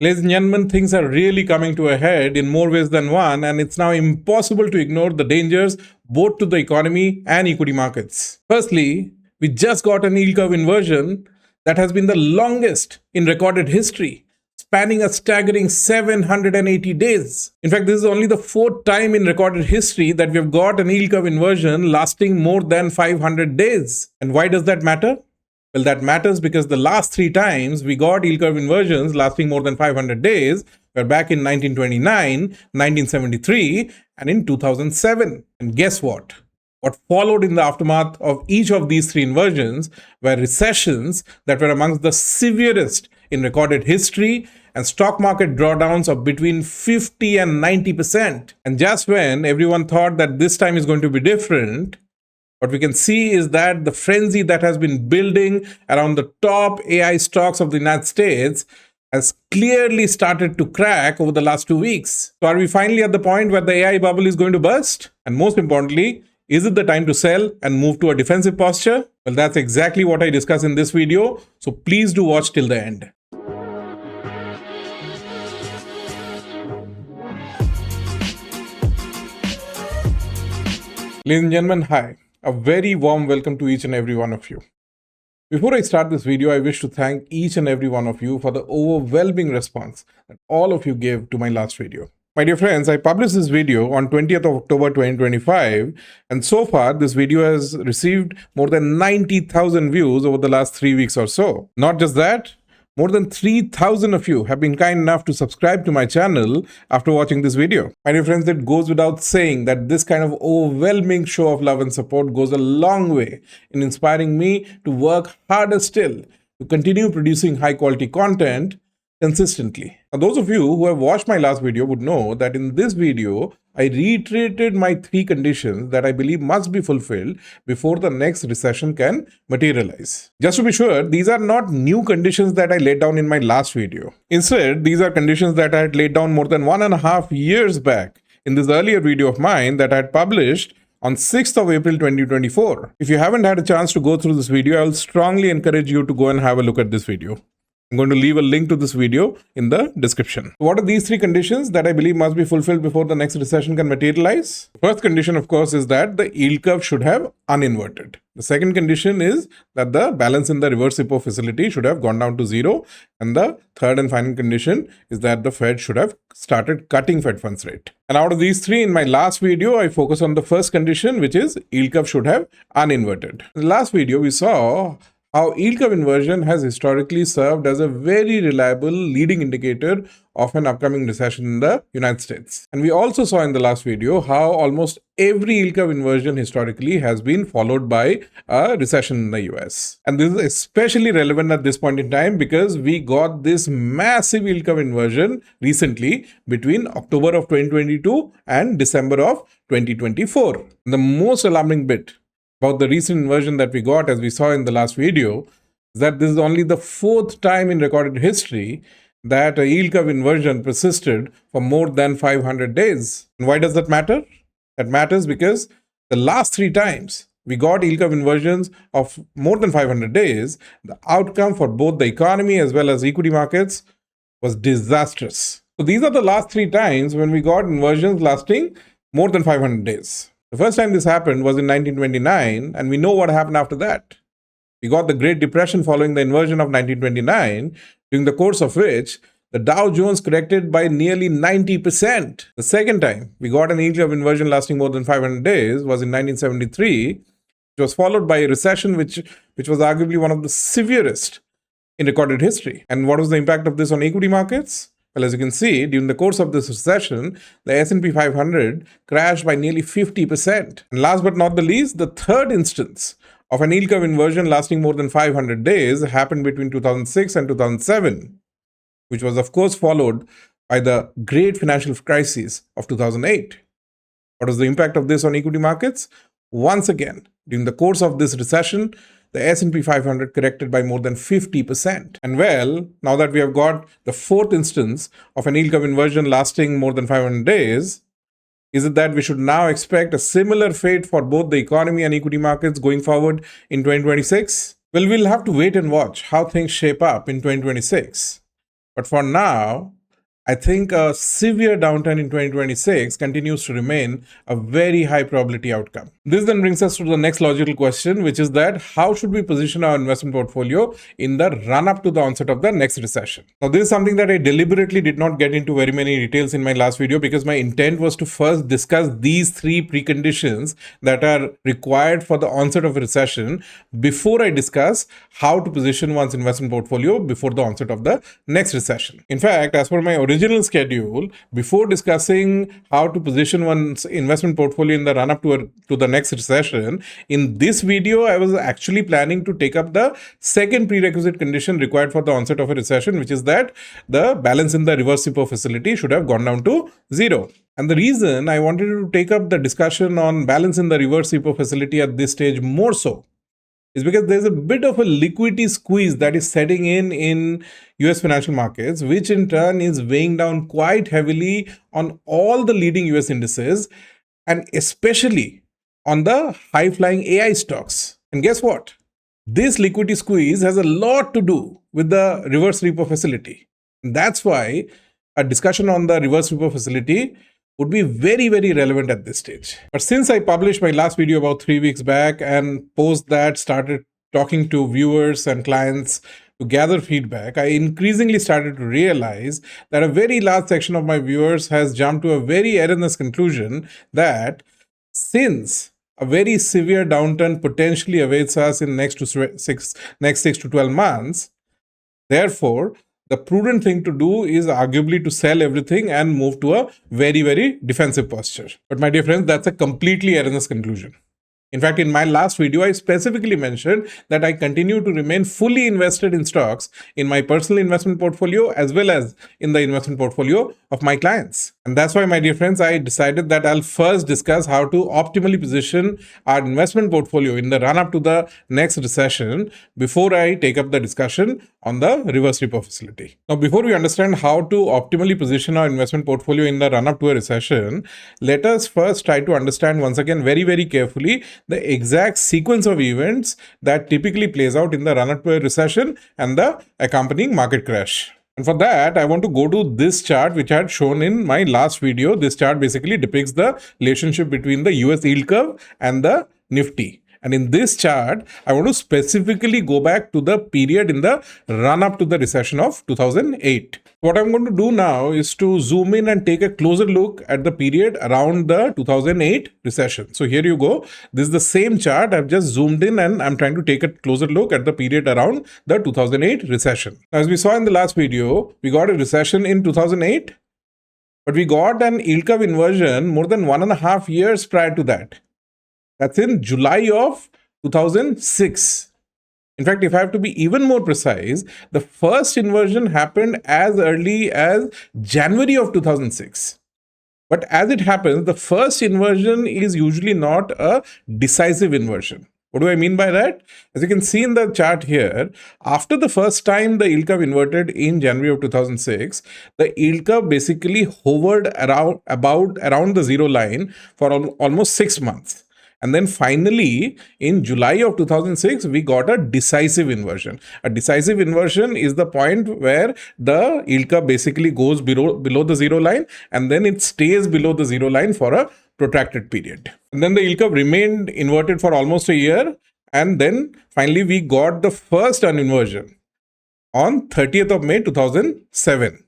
Ladies and gentlemen, things are really coming to a head in more ways than one, and it's now impossible to ignore the dangers both to the economy and equity markets. Firstly, we just got an yield curve inversion that has been the longest in recorded history, spanning a staggering 780 days. In fact, this is only the fourth time in recorded history that we have got an yield curve inversion lasting more than 500 days. And why does that matter? Well, that matters because the last three times we got yield curve inversions lasting more than 500 days were back in 1929, 1973, and in 2007. And guess what? What followed in the aftermath of each of these three inversions were recessions that were amongst the severest in recorded history and stock market drawdowns of between 50 and 90%. And just when everyone thought that this time is going to be different, what we can see is that the frenzy that has been building around the top AI stocks of the United States has clearly started to crack over the last 2 weeks. So are we finally at the point where the AI bubble is going to burst? And most importantly, is it the time to sell and move to a defensive posture? Well, that's exactly what I discuss in this video. So please do watch till the end. Ladies and gentlemen, hi. A very warm welcome to each and every one of you. Before I start this video, I wish to thank each and every one of you for the overwhelming response that all of you gave to my last video. My dear friends, I published this video on 20th of October 2025, and so far this video has received more than 90,000 views over the last 3 weeks or so. Not just that, more than 3,000 of you have been kind enough to subscribe to my channel after watching this video. My dear friends, it goes without saying that this kind of overwhelming show of love and support goes a long way in inspiring me to work harder still to continue producing high quality content consistently. Now, those of you who have watched my last video would know that in this video, I reiterated my 3 conditions that I believe must be fulfilled before the next recession can materialize. Just to be sure, these are not new conditions that I laid down in my last video. Instead, these are conditions that I had laid down more than 1.5 years back in this earlier video of mine that I had published on 6th of April 2024. If you haven't had a chance to go through this video, I will strongly encourage you to go and have a look at this video. I'm going to leave a link to this video in the description. What are these 3 conditions that I believe must be fulfilled before the next recession can materialize? The first condition, of course, is that the yield curve should have uninverted. The second condition is that the balance in the reverse repo facility should have gone down to 0. And the third and final condition is that the Fed should have started cutting Fed funds rate. And out of these 3, in my last video, I focus on the first condition, which is yield curve should have uninverted. In the last video, we saw how yield curve inversion has historically served as a very reliable leading indicator of an upcoming recession in the United States. And we also saw in the last video how almost every yield curve inversion historically has been followed by a recession in the US. And this is especially relevant at this point in time because we got this massive yield curve inversion recently between October of 2022 and December of 2024. And the most alarming bit about the recent inversion that we got, as we saw in the last video, is that this is only the 4th time in recorded history that a yield curve inversion persisted for more than 500 days. And why does that matter? That matters because the last 3 times we got yield curve inversions of more than 500 days, the outcome for both the economy as well as equity markets was disastrous. So these are the last 3 times when we got inversions lasting more than 500 days. The first time this happened was in 1929, and we know what happened after that. We got the Great Depression following the inversion of 1929, during the course of which the Dow Jones corrected by nearly 90%. The second time we got an yield curve inversion lasting more than 500 days was in 1973, which was followed by a recession which was arguably one of the severest in recorded history. And what was the impact of this on equity markets? Well, as you can see, during the course of this recession, the S&P 500 crashed by nearly 50%. And last but not the least, the third instance of an yield curve inversion lasting more than 500 days happened between 2006 and 2007, which was of course followed by the great financial crisis of 2008. What was the impact of this on equity markets? Once again, during the course of this recession, the S&P 500 corrected by more than 50%. And well, now that we have got the 4th instance of an yield curve inversion lasting more than 500 days, is it that we should now expect a similar fate for both the economy and equity markets going forward in 2026? Well, we'll have to wait and watch how things shape up in 2026. But for now, I think a severe downturn in 2026 continues to remain a very high probability outcome. This then brings us to the next logical question, which is that how should we position our investment portfolio in the run up to the onset of the next recession? Now, this is something that I deliberately did not get into very many details in my last video because my intent was to first discuss these three preconditions that are required for the onset of a recession before I discuss how to position one's investment portfolio before the onset of the next recession. In fact, as per my original schedule, before discussing how to position one's investment portfolio in the run up to the next recession, in this video, I was actually planning to take up the second prerequisite condition required for the onset of a recession, which is that the balance in the reverse repo facility should have gone down to zero. And the reason I wanted to take up the discussion on balance in the reverse repo facility at this stage more so is because there's a bit of a liquidity squeeze that is setting in US financial markets, which in turn is weighing down quite heavily on all the leading US indices and especially on the high-flying AI stocks. And guess what? This liquidity squeeze has a lot to do with the reverse repo facility. And that's why a discussion on the reverse repo facility would be very, very relevant at this stage. But since I published my last video about 3 weeks back and post that started talking to viewers and clients to gather feedback, I increasingly started to realize that a very large section of my viewers has jumped to a very erroneous conclusion that since a very severe downturn potentially awaits us in next 6 to 12 months, therefore, the prudent thing to do is arguably to sell everything and move to a very, very defensive posture. But my dear friends, that's a completely erroneous conclusion. In fact, in my last video, I specifically mentioned that I continue to remain fully invested in stocks in my personal investment portfolio as well as in the investment portfolio of my clients. And that's why, my dear friends, I decided that I'll first discuss how to optimally position our investment portfolio in the run up to the next recession before I take up the discussion on the reverse repo facility. Now, before we understand how to optimally position our investment portfolio in the run up to a recession, let us first try to understand once again very, very carefully the exact sequence of events that typically plays out in the run up to a recession and the accompanying market crash. And for that, I want to go to this chart, which I had shown in my last video. This chart basically depicts the relationship between the US yield curve and the Nifty. And in this chart, I want to specifically go back to the period in the run up to the recession of 2008. What I'm going to do now is to zoom in and take a closer look at the period around the 2008 recession. So here you go. This is the same chart. I've just zoomed in and I'm trying to take a closer look at the period around the 2008 recession. Now, as we saw in the last video, we got a recession in 2008, but we got an yield curve inversion more than 1.5 years prior to that. That's in July of 2006. In fact, if I have to be even more precise, the first inversion happened as early as January of 2006. But as it happens, the first inversion is usually not a decisive inversion. What do I mean by that? As you can see in the chart here, after the first time the yield curve inverted in January of 2006, the yield curve basically hovered around the zero line for almost 6 months. And then finally, in July of 2006, we got a decisive inversion. A decisive inversion is the point where the yield curve basically goes below the zero line and then it stays below the zero line for a protracted period. And then the yield curve remained inverted for almost a year. And then finally, we got the first un-inversion on 30th of May 2007.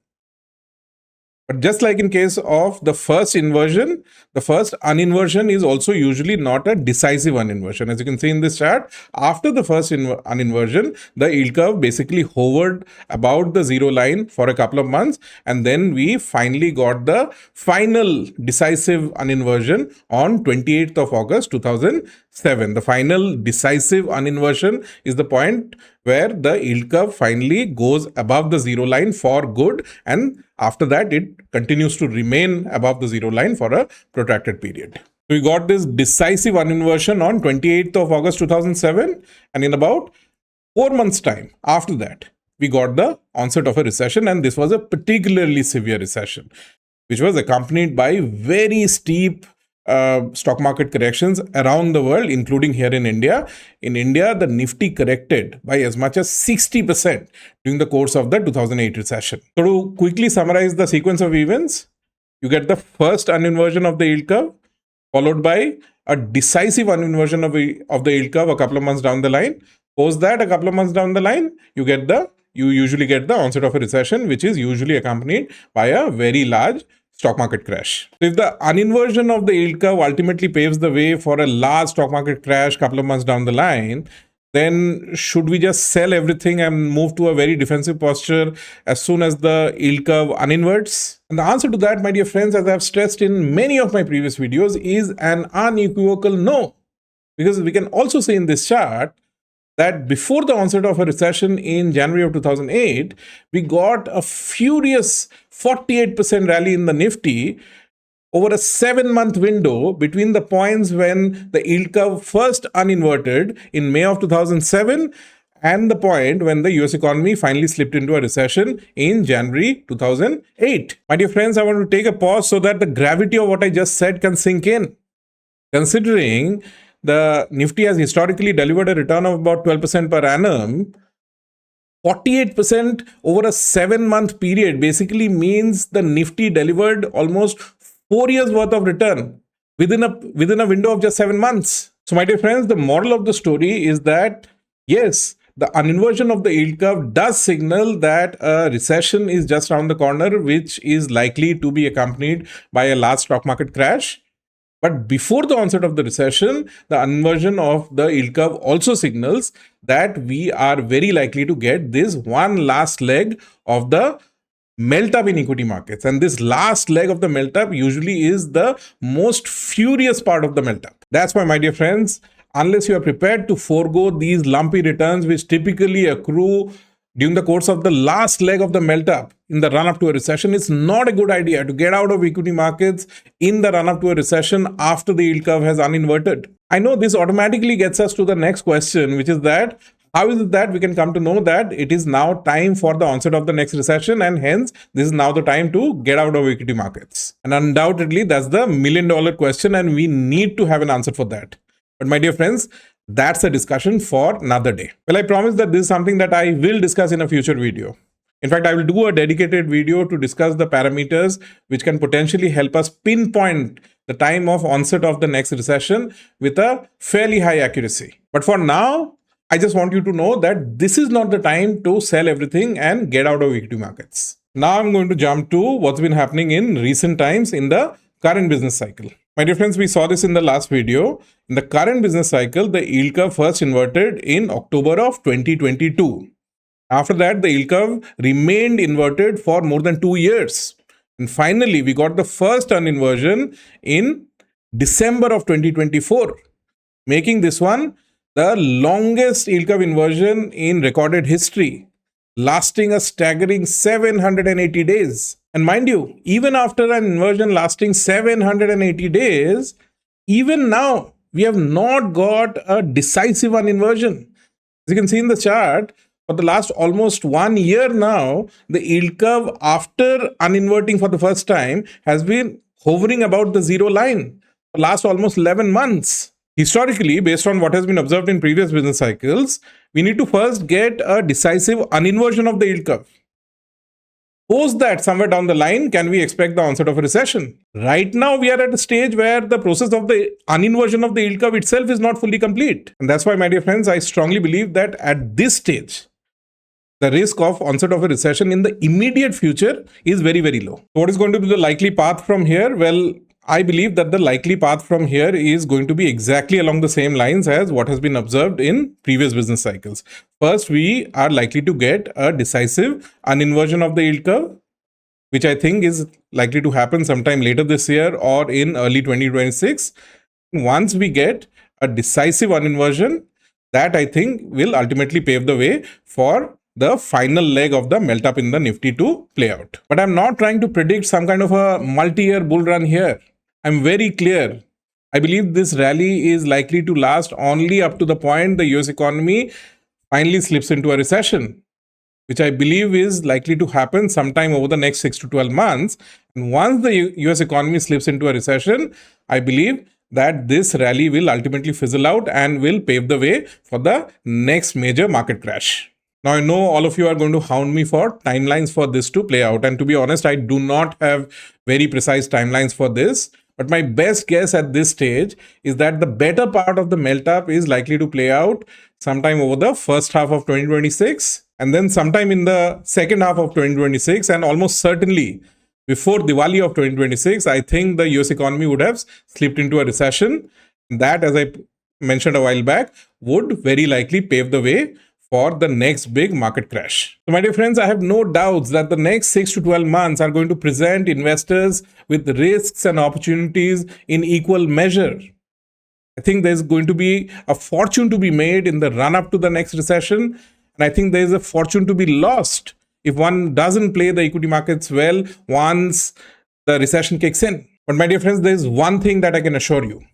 But just like in case of the first inversion, the first un-inversion is also usually not a decisive un-inversion. As you can see in this chart, after the first un-inversion, the yield curve basically hovered about the zero line for a couple of months. And then we finally got the final decisive un-inversion on 28th of August 2007. The final decisive un-inversion is the point where the yield curve finally goes above the zero line for good, and after that it continues to remain above the zero line for a protracted period. So we got this decisive un-inversion on 28th of August 2007, and in about 4 months' time after that, we got the onset of a recession, and this was a particularly severe recession, which was accompanied by very steep stock market corrections around the world, including here in India. In India, the Nifty corrected by as much as 60% during the course of the 2008 recession. So to quickly summarize the sequence of events, you get the first un-inversion of the yield curve, followed by a decisive un-inversion of the yield curve a couple of months down the line. Post that, a couple of months down the line, you usually get the onset of a recession, which is usually accompanied by a very large stock market crash. So if the un-inversion of the yield curve ultimately paves the way for a large stock market crash couple of months down the line, then should we just sell everything and move to a very defensive posture as soon as the yield curve uninverts? And the answer to that, my dear friends, as I've stressed in many of my previous videos, is an unequivocal no. Because we can also see in this chart that before the onset of a recession in January of 2008, we got a furious 48% rally in the Nifty over a 7-month window between the points when the yield curve first uninverted in May of 2007 and the point when the US economy finally slipped into a recession in January 2008. My dear friends, I want to take a pause so that the gravity of what I just said can sink in. Considering the Nifty has historically delivered a return of about 12% per annum, 48% over a 7-month period basically means the Nifty delivered almost 4 years worth of return within a window of just 7 months. So my dear friends, the moral of the story is that yes, the uninversion of the yield curve does signal that a recession is just around the corner, which is likely to be accompanied by a large stock market crash. But before the onset of the recession, the inversion of the yield curve also signals that we are very likely to get this one last leg of the melt up in equity markets. And this last leg of the melt up usually is the most furious part of the melt up. That's why, my dear friends, unless you are prepared to forego these lumpy returns which typically accrue during the course of the last leg of the melt up in the run up to a recession, it's not a good idea to get out of equity markets in the run up to a recession after the yield curve has uninverted. I know this automatically gets us to the next question, which is that how is it that we can come to know that it is now time for the onset of the next recession, and hence this is now the time to get out of equity markets? And undoubtedly, that's the million-dollar question, and we need to have an answer for that. But my dear friends, that's a discussion for another day. Well, I promise that this is something that I will discuss in a future video. In fact, I will do a dedicated video to discuss the parameters which can potentially help us pinpoint the time of onset of the next recession with a fairly high accuracy. But for now, I just want you to know that this is not the time to sell everything and get out of equity markets. Now I'm going to jump to what's been happening in recent times in the current business cycle. My dear friends, we saw this in the last video. In the current business cycle, the yield curve first inverted in October of 2022. After that, the yield curve remained inverted for more than 2 years. And finally, we got the first un-inversion in December of 2024, making this one the longest yield curve inversion in recorded history, lasting a staggering 780 days. And mind you, even after an inversion lasting 780 days, even now, we have not got a decisive un-inversion. As you can see in the chart, for the last almost 1 year now, the yield curve after uninverting for the first time has been hovering about the zero line for the last almost 11 months. Historically, based on what has been observed in previous business cycles, we need to first get a decisive uninversion of the yield curve. Post that, somewhere down the line, can we expect the onset of a recession? Right now, we are at a stage where the process of the uninversion of the yield curve itself is not fully complete. And that's why, my dear friends, I strongly believe that at this stage, the risk of onset of a recession in the immediate future is very, very low. What is going to be the likely path from here? Well, I believe that the likely path from here is going to be exactly along the same lines as what has been observed in previous business cycles. First, we are likely to get a decisive uninversion of the yield curve, which I think is likely to happen sometime later this year or in early 2026. Once we get a decisive uninversion, that I think will ultimately pave the way for the final leg of the melt up in the Nifty to play out. But I'm not trying to predict some kind of a multi-year bull run here. I'm very clear. I believe this rally is likely to last only up to the point the US economy finally slips into a recession. which I believe is likely to happen sometime over the next 6 to 12 months. And once the US economy slips into a recession, I believe that this rally will ultimately fizzle out and will pave the way for the next major market crash. Now, I know all of you are going to hound me for timelines for this to play out. And to be honest, I do not have very precise timelines for this. But my best guess at this stage is that the better part of the melt up is likely to play out sometime over the first half of 2026 and then sometime in the second half of 2026 and almost certainly before Diwali of 2026, I think the US economy would have slipped into a recession. That, as I mentioned a while back, would very likely pave the way for the next big market crash. So my dear friends, I have no doubts that the next 6 to 12 months are going to present investors with risks and opportunities in equal measure. I think there's going to be a fortune to be made in the run up to the next recession. And I think there's a fortune to be lost if one doesn't play the equity markets well once the recession kicks in. But my dear friends, there's one thing that I can assure you.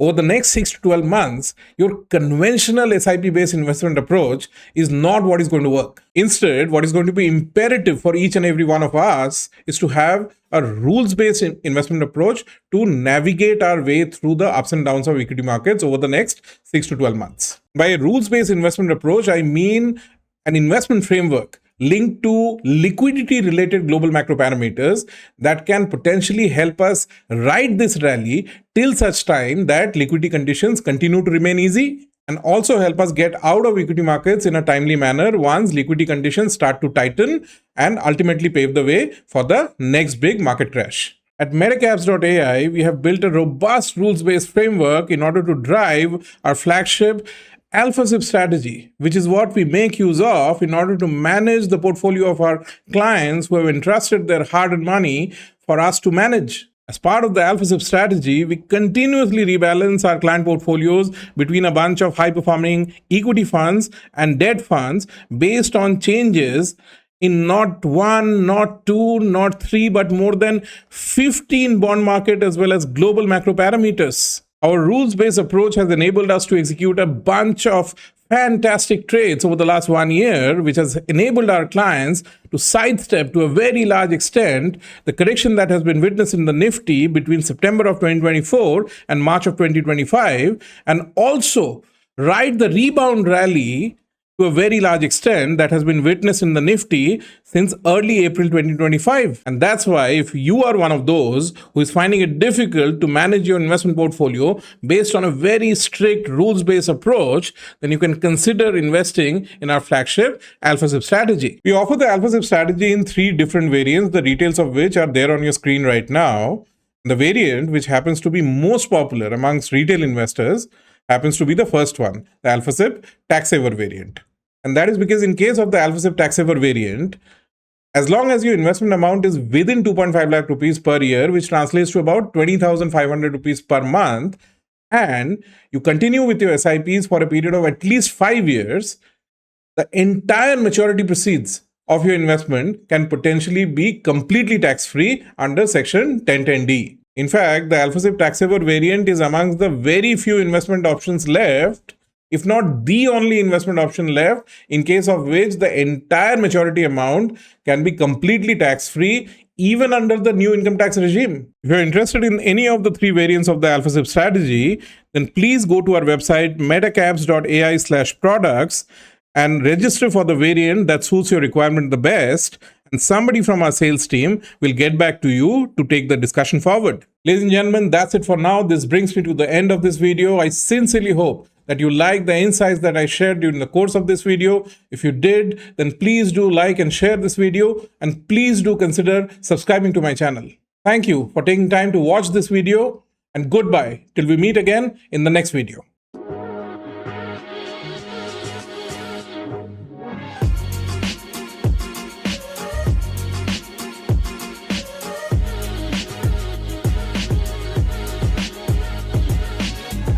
Over the next 6 to 12 months, your conventional SIP-based investment approach is not what is going to work. Instead, what is going to be imperative for each and every one of us is to have a rules-based investment approach to navigate our way through the ups and downs of equity markets over the next 6 to 12 months. By a rules-based investment approach, I mean an investment framework linked to liquidity-related global macro parameters that can potentially help us ride this rally till such time that liquidity conditions continue to remain easy and also help us get out of equity markets in a timely manner once liquidity conditions start to tighten and ultimately pave the way for the next big market crash. At metacaps.ai, we have built a robust rules-based framework in order to drive our flagship AlphaSIP strategy, which is what we make use of in order to manage the portfolio of our clients who have entrusted their hard-earned money for us to manage. As part of the AlphaSIP strategy, we continuously rebalance our client portfolios between a bunch of high-performing equity funds and debt funds based on changes in not one, not two, not three, but more than 15 bond market as well as global macro parameters. Our rules-based approach has enabled us to execute a bunch of fantastic trades over the last 1 year, which has enabled our clients to sidestep to a very large extent the correction that has been witnessed in the Nifty between September of 2024 and March of 2025, and also ride the rebound rally to a very large extent that has been witnessed in the Nifty since early April 2025. And that's why if you are one of those who is finding it difficult to manage your investment portfolio based on a very strict rules-based approach, then you can consider investing in our flagship AlphaSIP strategy. We offer the AlphaSIP strategy in 3 different variants, the details of which are there on your screen right now. The variant which happens to be most popular amongst retail investors happens to be the first one, the AlphaSIP tax saver variant. And that is because in case of the AlphaSIP tax saver variant, as long as your investment amount is within 2.5 lakh rupees per year, which translates to about 20,500 rupees per month, and you continue with your SIPs for a period of at least 5 years, the entire maturity proceeds of your investment can potentially be completely tax-free under Section 1010D. In fact, the AlphaSIP tax saver variant is amongst the very few investment options left, if not the only investment option left, in case of which the entire maturity amount can be completely tax-free, even under the new income tax regime. If you're interested in any of the 3 variants of the AlphaSIP strategy, then please go to our website metacaps.ai/products and register for the variant that suits your requirement the best, and somebody from our sales team will get back to you to take the discussion forward. Ladies and gentlemen, that's it for now. This brings me to the end of this video. I sincerely hope that you liked the insights that I shared during the course of this video. If you did, then please do like and share this video, and please do consider subscribing to my channel. Thank you for taking time to watch this video, and goodbye till we meet again in the next video.